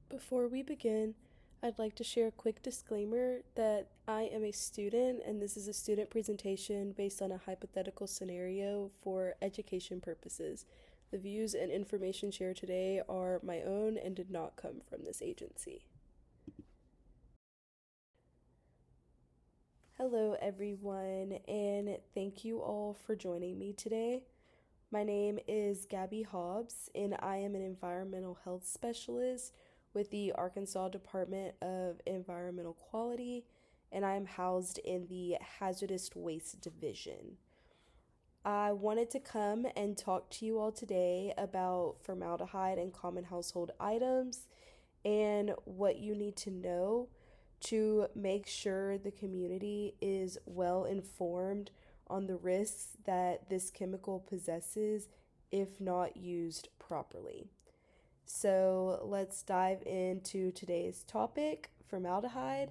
Before we begin, I'd like to share a quick disclaimer that I am a student and this is a student presentation based on a hypothetical scenario for education purposes. The views and information shared today are my own and did not come from this agency. Hello, everyone, and thank you all for joining me today. My name is Gabby Hobbs, and I am an environmental health specialist with the Arkansas Department of Environmental Quality, and I am housed in the Hazardous Waste Division. I wanted to come and talk to you all today about formaldehyde and common household items and what you need to know to make sure the community is well informed on the risks that this chemical possesses if not used properly. So let's dive into today's topic, formaldehyde,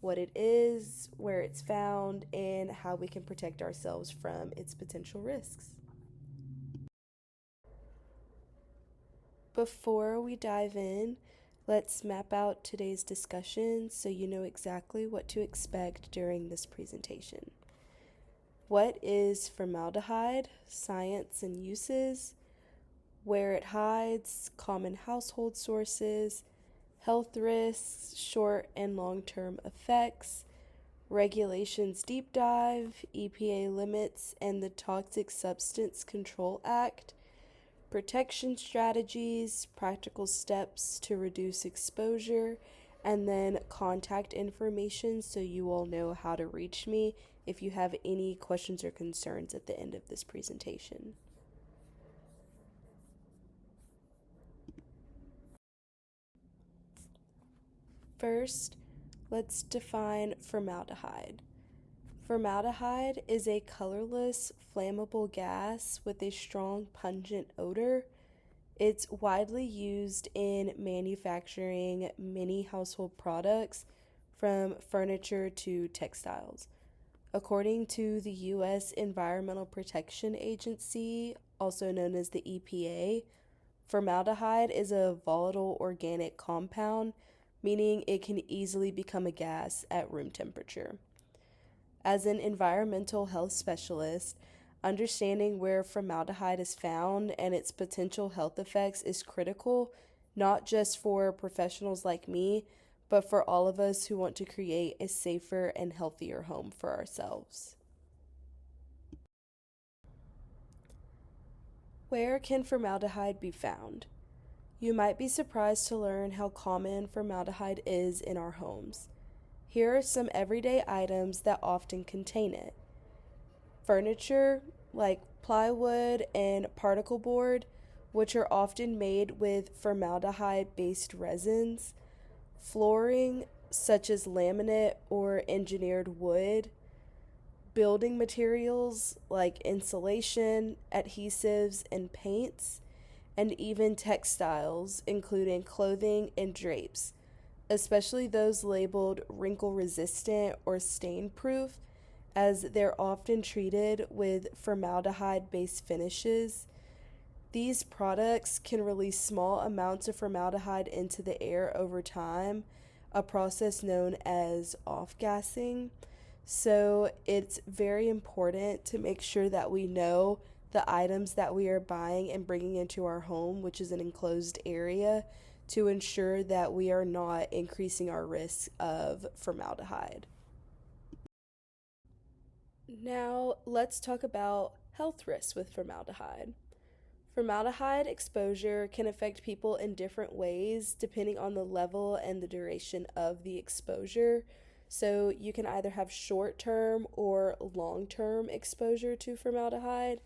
what it is, where it's found, and how we can protect ourselves from its potential risks. Before we dive in, let's map out today's discussion so you know exactly what to expect during this presentation. What is formaldehyde? Science and uses, where it hides, common household sources, health risks, short and long-term effects, regulations deep dive, EPA limits and the Toxic Substance Control Act, protection strategies, practical steps to reduce exposure, and then contact information so you all know how to reach me if you have any questions or concerns at the end of this presentation. First, let's define formaldehyde. Formaldehyde is a colorless, flammable gas with a strong, pungent odor. It's widely used in manufacturing many household products, from furniture to textiles. According to the U.S. Environmental Protection Agency, also known as the EPA, formaldehyde is a volatile organic compound, meaning it can easily become a gas at room temperature. As an environmental health specialist, understanding where formaldehyde is found and its potential health effects is critical, not just for professionals like me, but for all of us who want to create a safer and healthier home for ourselves. Where can formaldehyde be found? You might be surprised to learn how common formaldehyde is in our homes. Here are some everyday items that often contain it. Furniture, like plywood and particle board, which are often made with formaldehyde-based resins. Flooring, such as laminate or engineered wood. Building materials, like insulation, adhesives, and paints. And even textiles, including clothing and drapes, especially those labeled wrinkle resistant or stain proof, as they're often treated with formaldehyde based finishes. These products can release small amounts of formaldehyde into the air over time, a process known as off gassing. So it's very important to make sure that we know the items that we are buying and bringing into our home, which is an enclosed area, to ensure that we are not increasing our risk of formaldehyde. Now, let's talk about health risks with formaldehyde. Formaldehyde exposure can affect people in different ways depending on the level and the duration of the exposure. So, you can either have short term or long term exposure to formaldehyde.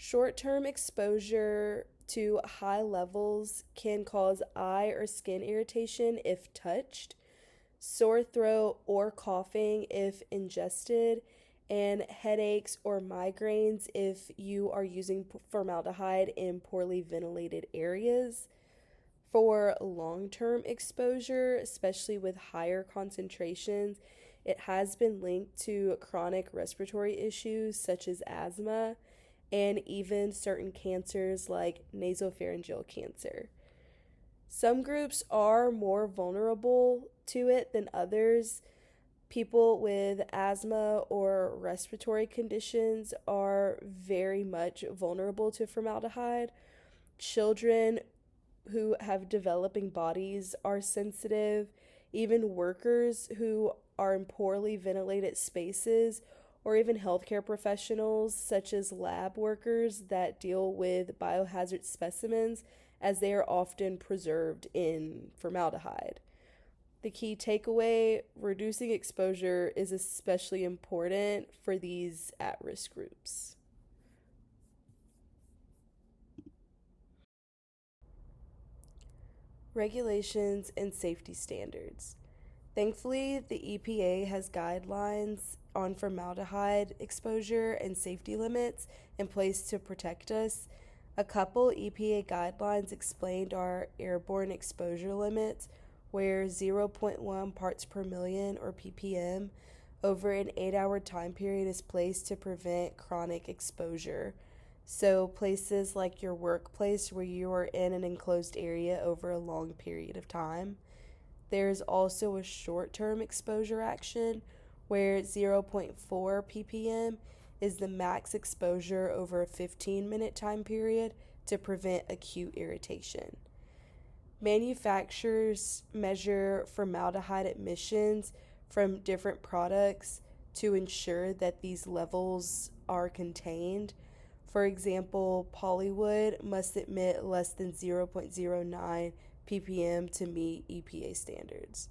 Short term exposure to high levels can cause eye or skin irritation if touched, sore throat or coughing if ingested, and headaches or migraines if you are using formaldehyde in poorly ventilated areas. For long term exposure, especially with higher concentrations, it has been linked to chronic respiratory issues such as asthma and even certain cancers like nasopharyngeal cancer. Some groups are more vulnerable to it than others. People with asthma or respiratory conditions are very much vulnerable to formaldehyde. Children who have developing bodies are sensitive. Even workers who are in poorly ventilated spaces, or even healthcare professionals such as lab workers that deal with biohazard specimens, as they are often preserved in formaldehyde. The key takeaway: reducing exposure is especially important for these at risk groups. Regulations and safety standards. Thankfully, the EPA has guidelines on formaldehyde exposure and safety limits in place to protect us. A couple EPA guidelines explained our airborne exposure limits, where zero point 0.1 parts per million, or ppm, over an 8-hour time period is placed to prevent chronic exposure. So, places like your workplace where you are in an enclosed area over a long period of time. There's also a short term exposure action where zero point 0.4 ppm is the max exposure over a 15-minute time period to prevent acute irritation. Manufacturers measure formaldehyde emissions from different products to ensure that these levels are contained. For example, Polywood must emit less than 0.09 ppm to meet EPA standards.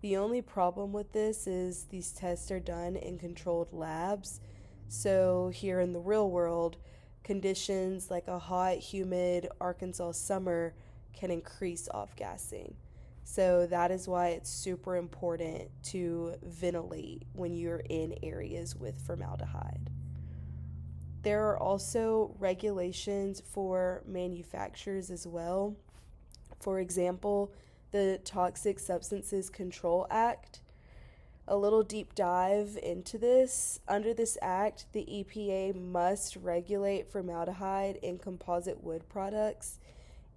The only problem with this is these tests are done in controlled labs. So, here in the real world, conditions like a hot, humid Arkansas summer can increase off gassing. So, that is why it's super important to ventilate when you're in areas with formaldehyde. There are also regulations for manufacturers as well. For example, the Toxic Substances Control Act. A little deep dive into this. Under this act, the EPA must regulate formaldehyde in composite wood products.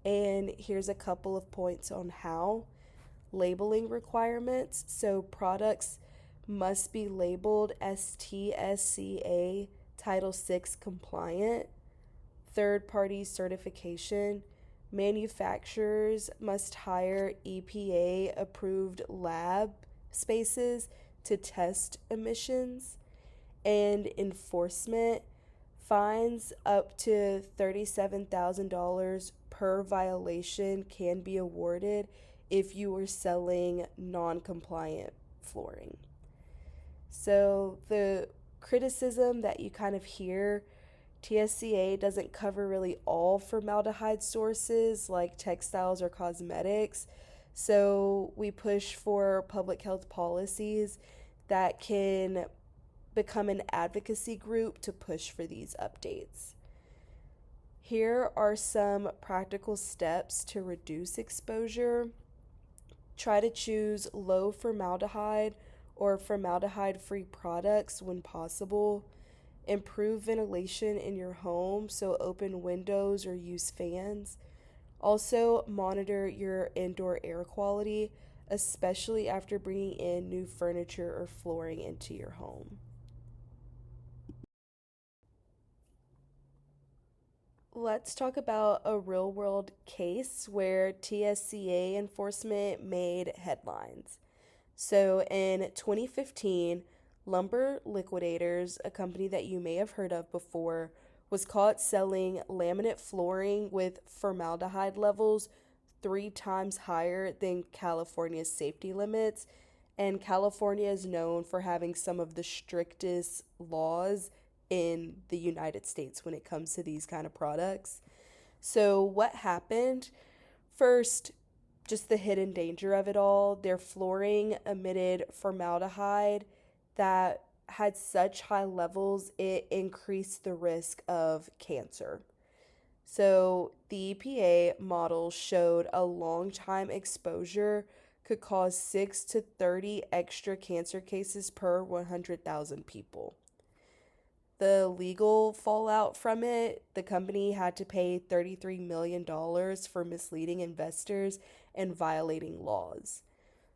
And here's a couple of points on how. Labeling requirements. So products must be labeled STSCA Title VI compliant. Third party certification. Manufacturers must hire EPA approved lab spaces to test emissions. And enforcement: fines up to $37,000 per violation can be awarded if you are selling non compliant flooring. So, the criticism that you kind of hear: TSCA doesn't cover really all formaldehyde sources like textiles or cosmetics. So we push for public health policies that can become an advocacy group to push for these updates. Here are some practical steps to reduce exposure. Try to choose low formaldehyde or formaldehyde free products when possible. Improve ventilation in your home, so open windows or use fans. Also, monitor your indoor air quality, especially after bringing in new furniture or flooring into your home. Let's talk about a real world case where TSCA enforcement made headlines. So in 2015, Lumber Liquidators, a company that you may have heard of before, was caught selling laminate flooring with formaldehyde levels 3 times higher than California's safety limits. And California is known for having some of the strictest laws in the United States when it comes to these kind of products. So, what happened? First, just the hidden danger of it all. Their flooring emitted formaldehyde that had such high levels it increased the risk of cancer. So, the EPA model showed a long time exposure could cause 6 to 30 extra cancer cases per 100,000 people. The legal fallout from it, the company had to pay $33 million for misleading investors and violating laws.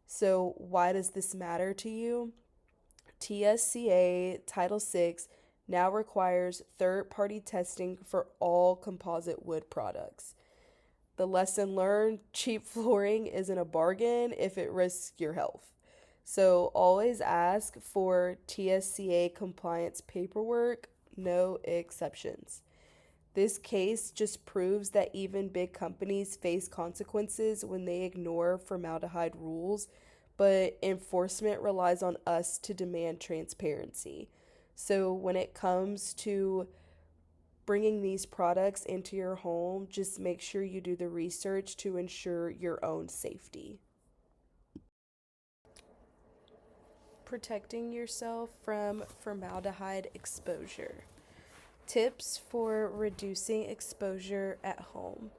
So, why does this matter to you? TSCA Title VI now requires third party testing for all composite wood products. The lesson learned: cheap flooring isn't a bargain if it risks your health. So always ask for TSCA compliance paperwork, no exceptions. This case just proves that even big companies face consequences when they ignore formaldehyde rules, but enforcement relies on us to demand transparency. So when it comes to bringing these products into your home, just make sure you do the research to ensure your own safety. Protecting yourself from formaldehyde exposure. Tips for reducing exposure at home.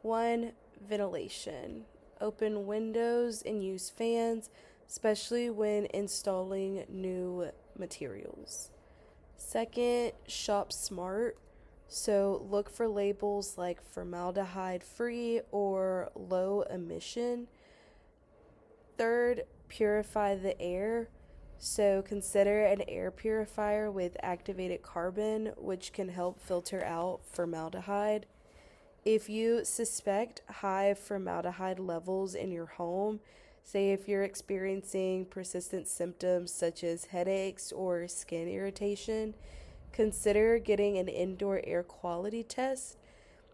1. Ventilation. Open windows and use fans, especially when installing new materials. 2. Shop smart. So look for labels like formaldehyde free or low emission. 3. Purify the air. So consider an air purifier with activated carbon, which can help filter out formaldehyde. If you suspect high formaldehyde levels in your home, say if you're experiencing persistent symptoms such as headaches or skin irritation, consider getting an indoor air quality test.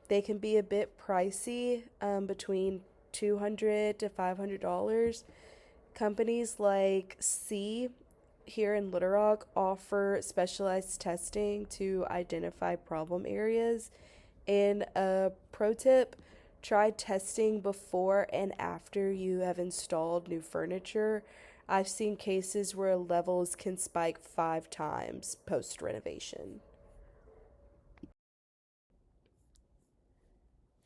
They can be a bit pricey, between $200 to $500. Companies like C here in Little Rock offer specialized testing to identify problem areas. And a pro tip: try testing before and after you have installed new furniture. I've seen cases where levels can spike 5 times post renovation.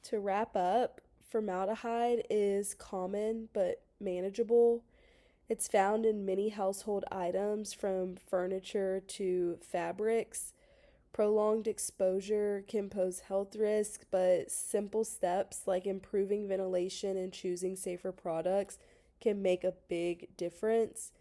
To wrap up, formaldehyde is common but manageable. It's found in many household items from furniture to fabrics. Prolonged exposure can pose health risks, but simple steps like improving ventilation and choosing safer products can make a big difference.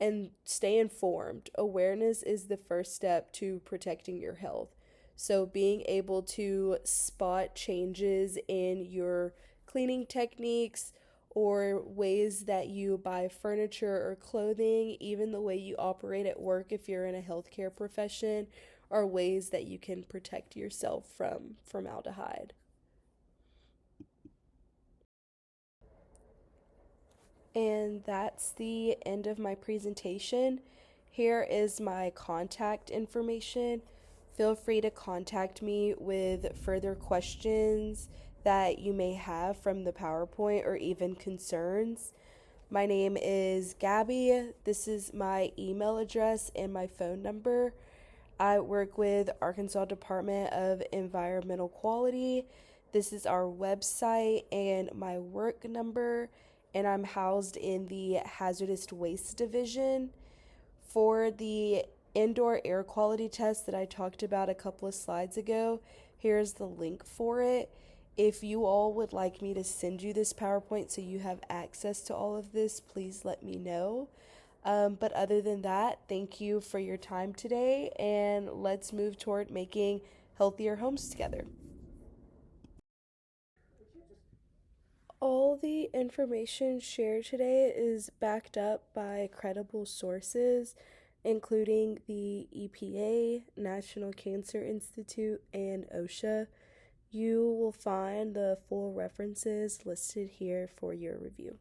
And stay informed. Awareness is the first step to protecting your health. So, being able to spot changes in your cleaning techniques or ways that you buy furniture or clothing, even the way you operate at work if you're in a healthcare profession, are ways that you can protect yourself from formaldehyde. And that's the end of my presentation. Here is my contact information. Feel free to contact me with further questions that you may have from the PowerPoint or even concerns. My name is Gabby. This is my email address and my phone number. I work with Arkansas Department of Environmental Quality. This is our website and my work number, and I'm housed in the Hazardous Waste Division. For the indoor air quality test that I talked about a couple of slides ago, here's the link for it. If you all would like me to send you this PowerPoint so you have access to all of this, please let me know. But other than that, thank you for your time today, and let's move toward making healthier homes together. All the information shared today is backed up by credible sources, including the EPA, National Cancer Institute, and OSHA. You will find the full references listed here for your review.